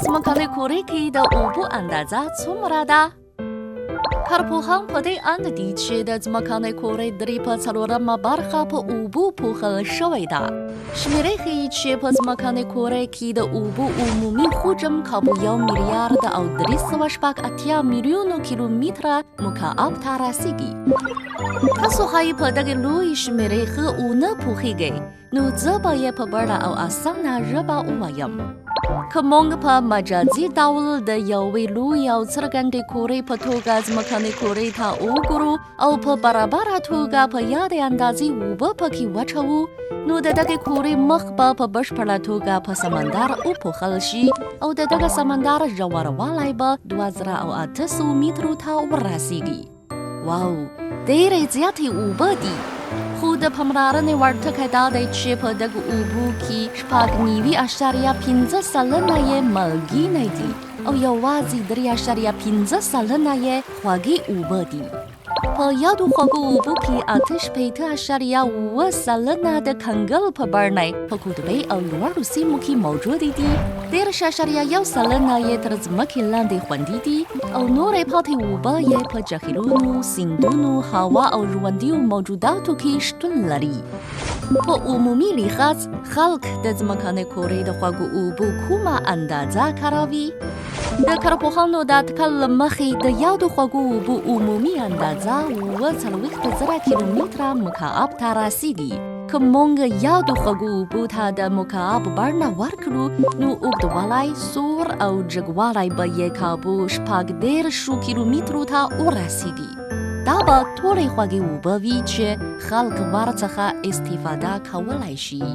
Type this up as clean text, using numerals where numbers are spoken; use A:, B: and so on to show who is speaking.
A: ځمکنۍ کورې کې د اوبو اندازه څومره ده؟ کارپوهان په دې اند دي چې د ځمکنۍ کورې 3/4 برخه په اوبو پوښل شوې ده. شمیرې ښیي چې په ځمکنۍ کورې کې د اوبو عمومي حجم کابو 1 میلیارد او 380 میلیونو کیلومتره مکعب ته رسیږي. تاسو ښایي په دغې لویې شمیرې ښه ونه پوهیږئ، نو زه به یې په بڼه او اسانه ژبه ووایم. که موږ په مجازي ډول د یوې لویې او څرګندې کورې په توګه ځمکنۍ کورې ته وګورو او په برابره توګه په یادې اندازې اوبه پکې واچوو، نو د دغې کورې مخ به په بشپړه توګه په سمندر وپوښل شي او د دغه سمندر ژوروالی به 2800 مترو ته ورسیږي. واو، ډېرې زیاتې اوبه دي. خو د پاملرنې وړ ټکی دا دی چې په دغو اوبو کې 9.5 سلنه یې مالګینې دي او یوازې 3.5 سلنه یې خوږې اوبه دي. په یادو خوږو اوبو کې 8.8 سلنه د کنګل په بڼه په قطبي او لوړو سیمو کې موجودې دي، 13.1 سلنه یې تر ځمکې لاندې خوندي دي او نورې پاتې اوبه یې په جهیلونو، سیندونو، هوا او ژوندیو موجوداتو کې شتون لري. په عمومي لحاظ خلک د ځمکنۍ کورې د خوږو اوبو کومه اندازه کاروي؟ د کارپوهانو د اټکل له مخې د یادو خوږو اوبو عمومي اندازه 40,000 کیلومتره مکعب ته رسیږي. که موږ یادو خوږو اوبو ته د مکعب بڼه ورکړو، نو اوږدوالی، سور او جګوالی به یې کابو 14 کیلومترو ته ورسیږي. دا به ټولې خوږې اوبه وي چې خلک ورڅخه استفاده کولی شي.